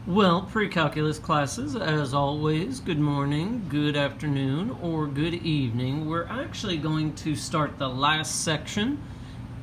Well, pre-calculus classes, as always, good morning, good afternoon, or good evening. We're actually going to start the last section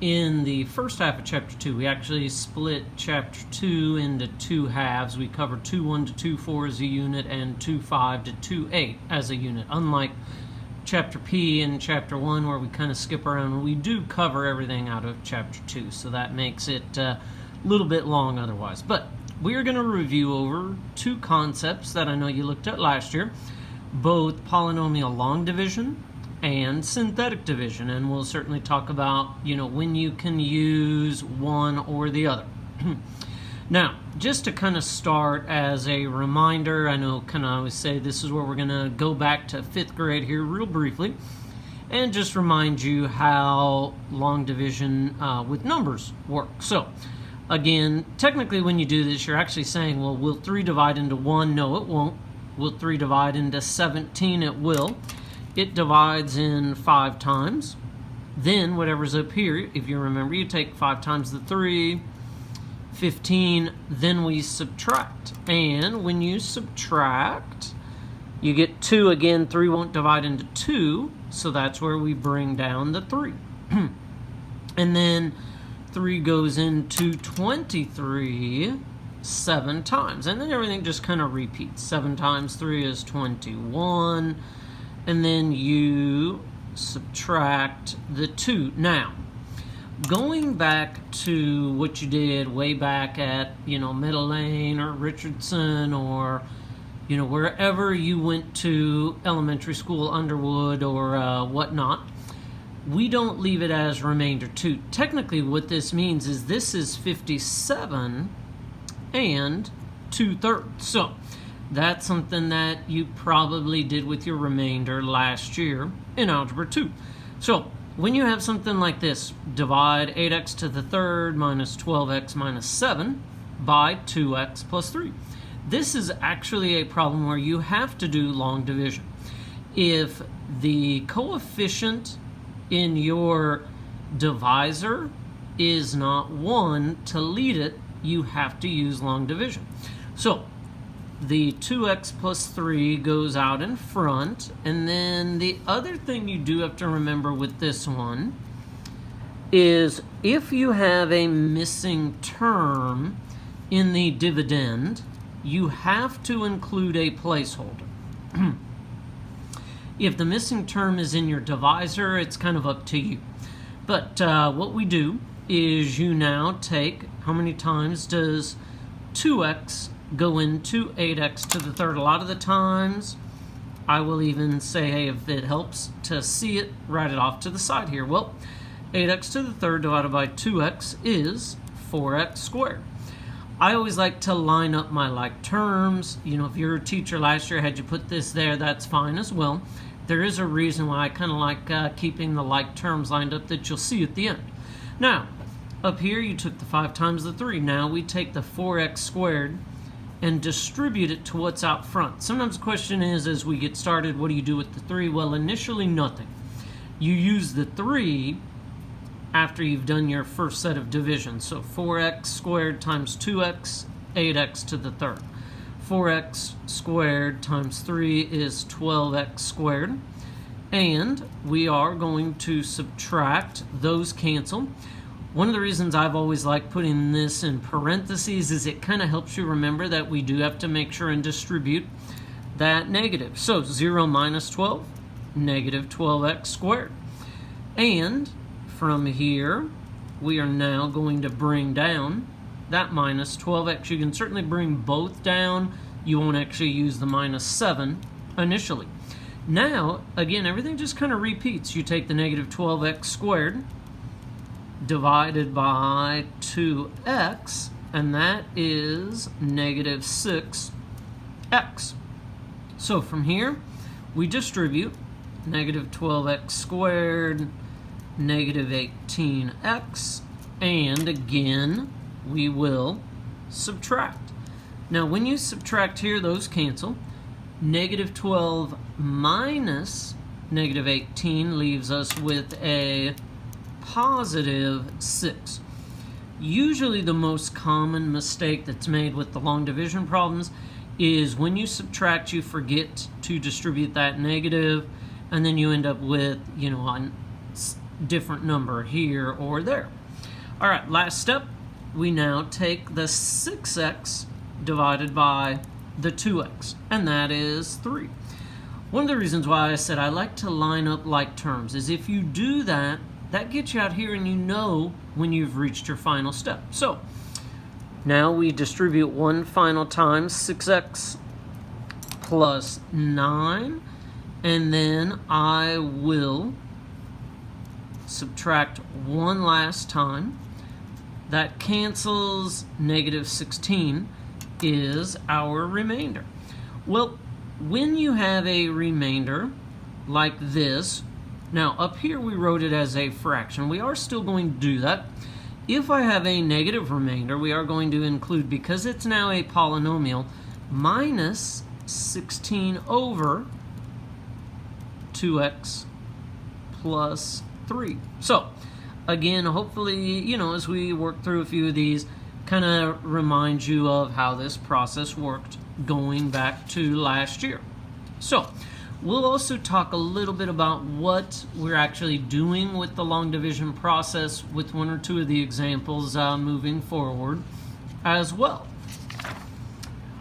in the first half of Chapter 2. We actually split Chapter 2 into two halves. We cover 2.1 to 2.4 as a unit and 2.5 to 2.8 as a unit. Unlike Chapter P and Chapter 1 where we kind of skip around, we do cover everything out of Chapter 2, so that makes it a little bit long otherwise. But we're going to review over two concepts that I know you looked at last year, both polynomial long division and synthetic division, and we'll certainly talk about, when you can use one or the other. Now, just to kind of start as a reminder, I know I always say this is where we're going to go back to 5th grade here real briefly, and just remind you how long division with numbers works. So, again, technically when you do this, you're actually saying, well, will 3 divide into 1? No, it won't. Will 3 divide into 17? It will. It divides in 5 times. Then, whatever's up here, if you remember, you take 5 times the 3, 15, then we subtract. And when you subtract, you get 2 again. 3 won't divide into 2, so that's where we bring down the 3. And then 3 goes into 23 7 times, and then everything just kind of repeats. 7 times 3 is 21, and then you subtract the 2. Now, going back to what you did way back at, Meadow Lane or Richardson or, wherever you went to elementary school, Underwood or whatnot, we don't leave it as remainder 2. Technically, what this means is this is 57 and 2/3. So that's something that you probably did with your remainder last year in Algebra 2. So when you have something like this, divide 8x to the third minus 12x minus 7 by 2x plus 3. This is actually a problem where you have to do long division. If the coefficient in your divisor is not 1, to lead it, you have to use long division. So the 2x plus 3 goes out in front, and then the other thing you do have to remember with this one is if you have a missing term in the dividend, you have to include a placeholder. If the missing term is in your divisor, it's kind of up to you. But what we do is you now take, how many times does 2x go into 8x to the third? A lot of the times, I will even say, hey, if it helps to see it, write it off to the side here. Well, 8x to the third divided by 2x is 4x squared. I always like to line up my like terms. If your teacher last year had you put this there, that's fine as well. There is a reason why I kind of like keeping the like terms lined up that you'll see at the end. Now, up here you took the 5 times the 3. Now we take the 4x squared and distribute it to what's out front. Sometimes the question is, as we get started, what do you do with the 3? Well, initially nothing. You use the 3 after you've done your first set of divisions. So 4x squared times 2x, 8x to the third. 4x squared times 3 is 12x squared. And we are going to subtract. Those cancel. One of the reasons I've always liked putting this in parentheses is it kind of helps you remember that we do have to make sure and distribute that negative. So 0 minus 12, negative 12x squared. And from here, we are now going to bring down that minus 12x. You can certainly bring both down. You won't actually use the minus 7 initially. Now, again, everything just kind of repeats. You take the negative 12x squared divided by 2x, and that is negative 6x. So from here, we distribute negative 12x squared, negative 18x, and again, we will subtract. Now, when you subtract here, those cancel. Negative 12 minus negative 18 leaves us with a positive 6. Usually the most common mistake that's made with the long division problems is when you subtract, you forget to distribute that negative, and then you end up with, a different number here or there. All right, last step, we now take the 6x divided by the 2x, and that is 3. One of the reasons why I said I like to line up like terms is if you do that, that gets you out here and you know when you've reached your final step. So now we distribute one final time, 6x plus 9, and then I will subtract one last time. That cancels. Negative 16 is our remainder. Well, when you have a remainder like this, now up here we wrote it as a fraction. We are still going to do that. If I have a negative remainder, we are going to include, because it's now a polynomial, minus 16 over 2x plus 3. So again, hopefully, as we work through a few of these, kind of remind you of how this process worked going back to last year. So we'll also talk a little bit about what we're actually doing with the long division process with one or two of the examples moving forward as well.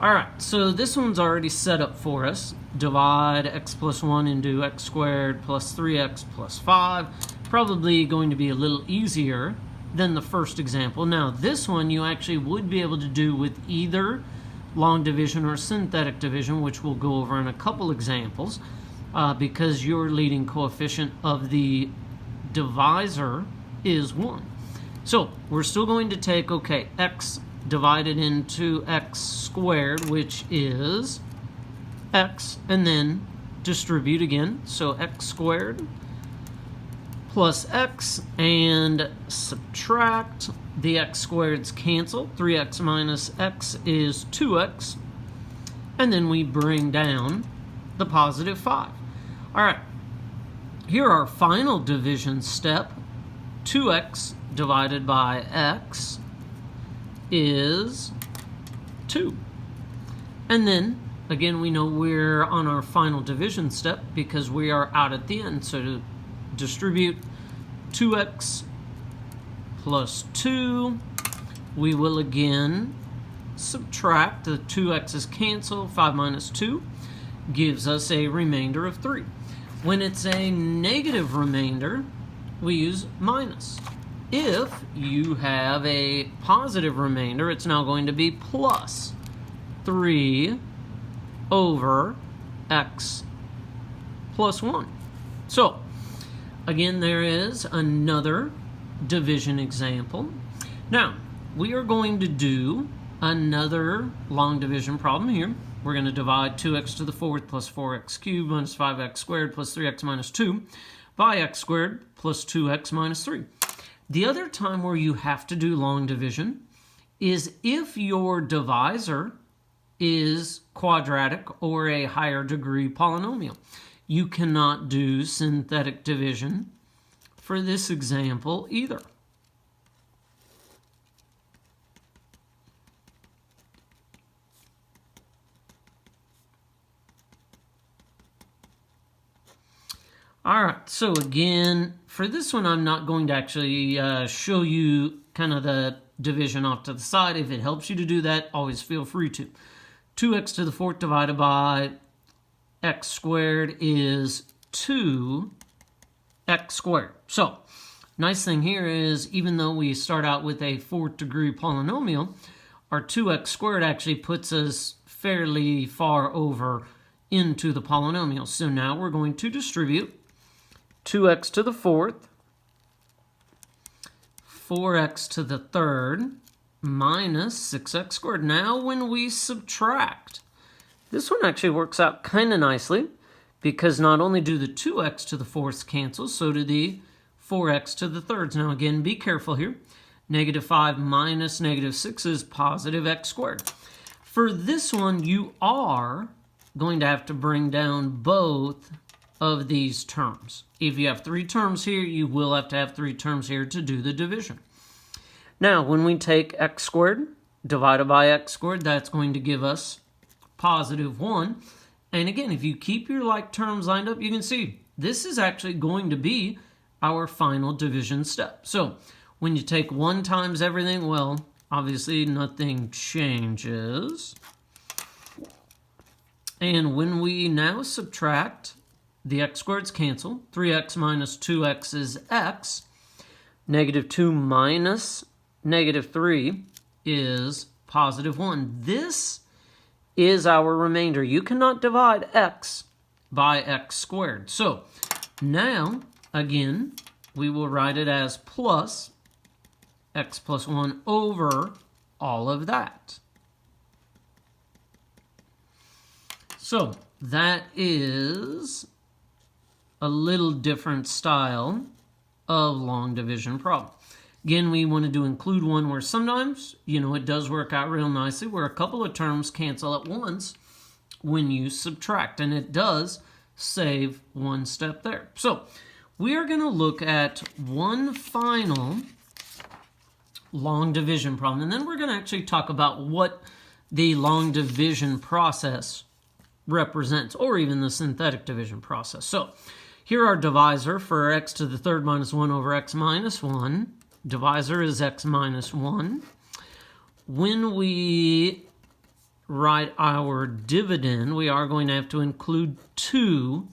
All right, so this one's already set up for us. Divide x plus 1 into x squared plus 3x plus 5. Probably going to be a little easier than the first example. Now, this one you actually would be able to do with either long division or synthetic division, which we'll go over in a couple examples, because your leading coefficient of the divisor is 1. So we're still going to take, x divided into x squared, which is x, and then distribute again. So x squared plus x, and subtract. The x squareds cancel. 3x minus x is 2x. And then we bring down the positive 5. All right, here our final division step. 2x divided by x is 2. And then, again, we know we're on our final division step because we are out at the end. So to distribute 2x plus 2, we will again subtract. The 2x's cancel. 5 minus 2 gives us a remainder of 3. When it's a negative remainder, we use minus. If you have a positive remainder, it's now going to be plus 3 over x plus 1. So again, there is another division example. Now, we are going to do another long division problem here. We're going to divide 2x to the 4th plus 4x cubed minus 5x squared plus 3x minus 2 by x squared plus 2x minus 3. The other time where you have to do long division is if your divisor is quadratic or a higher degree polynomial. You cannot do synthetic division for this example either. All right, so again, for this one, I'm not going to actually show you kind of the division off to the side. If it helps you to do that, always feel free to. 2x to the 4th divided by x squared is 2x squared. So, nice thing here is, even though we start out with a 4th degree polynomial, our 2x squared actually puts us fairly far over into the polynomial. So now we're going to distribute 2x to the 4th, 4x to the 3rd, minus 6x squared. Now when we subtract, this one actually works out kind of nicely, because not only do the 2x to the 4th cancel, so do the 4x to the 3rds. Now again, be careful here. Negative 5 minus negative 6 is positive x squared. For this one, you are going to have to bring down both of these terms. If you have 3 terms here, you will have to have 3 terms here to do the division. Now, when we take x squared divided by x squared, that's going to give us positive 1. And again, if you keep your like terms lined up, you can see this is actually going to be our final division step. So when you take 1 times everything, well, obviously nothing changes. And when we now subtract, the x squareds cancel. 3x minus 2x is x. Negative 2 minus negative 3 is positive 1. This is our remainder. You cannot divide x by x squared. So now, again, we will write it as plus x plus 1 over all of that. So that is a little different style of long division problem. Again, we wanted to include one where sometimes, it does work out real nicely, where a couple of terms cancel at once when you subtract, and it does save one step there. So we are going to look at one final long division problem, and then we're going to actually talk about what the long division process represents, or even the synthetic division process. So here our divisor for x to the third minus 1 over x minus 1. Divisor is x minus 1. When we write our dividend, we are going to have to include 2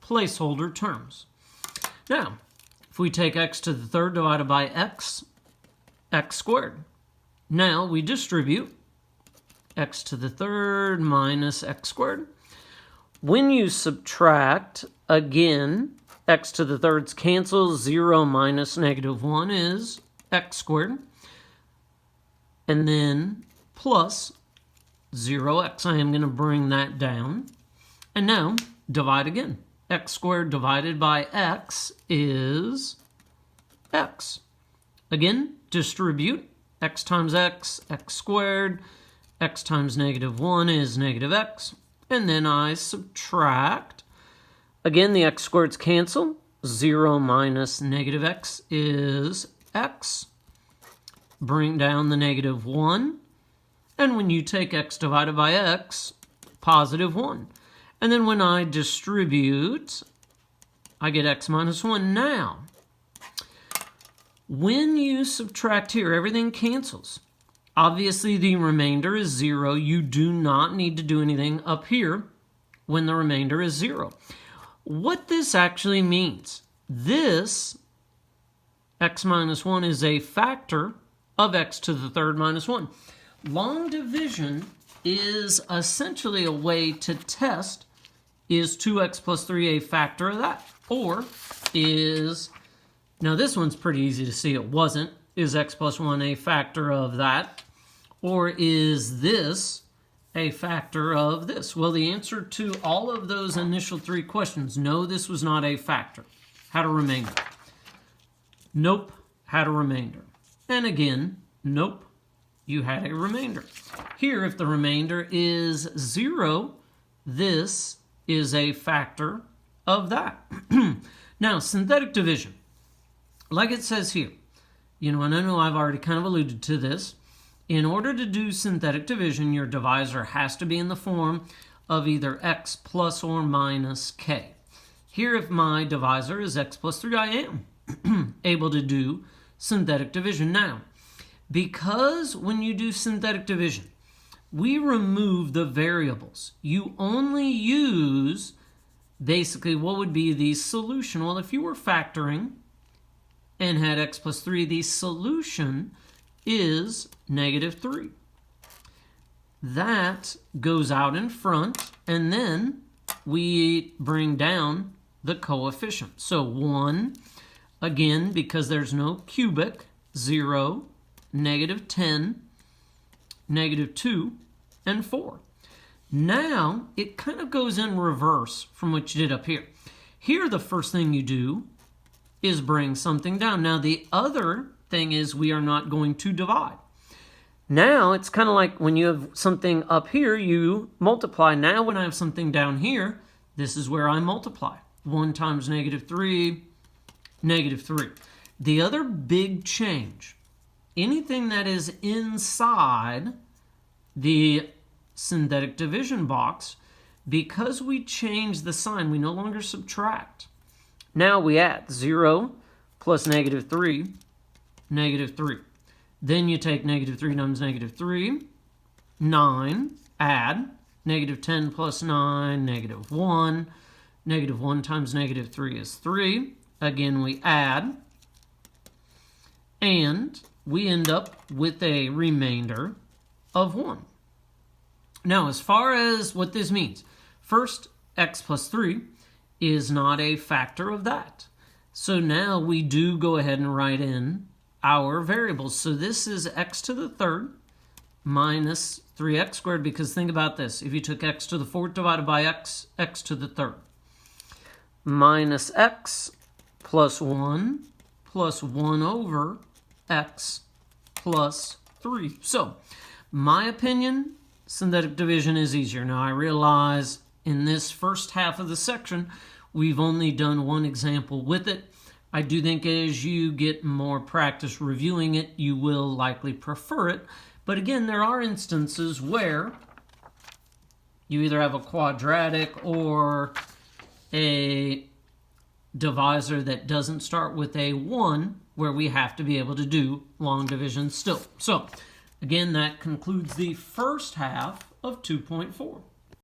placeholder terms. Now, if we take x to the third divided by x squared. Now we distribute x to the third minus x squared. When you subtract, again, x to the thirds cancels. 0 minus negative 1 is x squared. And then plus 0x. I am going to bring that down. And now divide again. X squared divided by x is x. Again, distribute. X times x squared. X times negative 1 is negative x. And then I subtract. Again, the x squareds cancel. 0 minus negative x is x. Bring down the negative 1. And when you take x divided by x, positive 1. And then when I distribute, I get x minus 1. Now, when you subtract here, everything cancels. Obviously, the remainder is 0. You do not need to do anything up here when the remainder is 0. What this actually means, this x minus 1 is a factor of x to the third minus 1. Long division is essentially a way to test, is 2x plus 3 a factor of that? Or is, now this one's pretty easy to see, it wasn't, is x plus 1 a factor of that? Or is this a factor of this? Well, the answer to all of those initial 3 questions, no, this was not a factor. Had a remainder. Nope, had a remainder. And again, nope, you had a remainder. Here, if the remainder is 0, this is a factor of that. Now, synthetic division. Like it says here, and I know I've already kind of alluded to this. In order to do synthetic division, your divisor has to be in the form of either x plus or minus k. Here, if my divisor is x plus 3, I am able to do synthetic division. Now, because when you do synthetic division, we remove the variables. You only use basically what would be the solution. Well, if you were factoring and had x plus 3, the solution is negative 3. That goes out in front, and then we bring down the coefficient. So 1, again, because there's no cubic, 0, negative 10, negative 2, and 4. Now, it kind of goes in reverse from what you did up here. Here, the first thing you do is bring something down. Now, the other thing is we are not going to divide. Now, it's kind of like when you have something up here, you multiply. Now, when I have something down here, this is where I multiply. 1 times negative 3, negative 3. The other big change anything that is inside the synthetic division box, because we change the sign, we no longer subtract. Now we add 0 plus negative 3, negative 3. Then you take negative 3 times negative 3, 9, add, negative 10 plus 9, negative 1. Negative 1 times negative 3 is 3. Again, we add, and we end up with a remainder of 1. Now, as far as what this means, first, x plus 3 is not a factor of that. So now we do go ahead and write in our variables. So this is x to the third minus 3x squared, because think about this. If you took x to the fourth divided by x, x to the third, minus x plus 1 over x plus 3. So, my opinion, synthetic division is easier. Now, I realize in this first half of the section, we've only done one example with it. I do think as you get more practice reviewing it, you will likely prefer it. But again, there are instances where you either have a quadratic or a divisor that doesn't start with a 1, where we have to be able to do long division still. So, again, that concludes the first half of 2.4.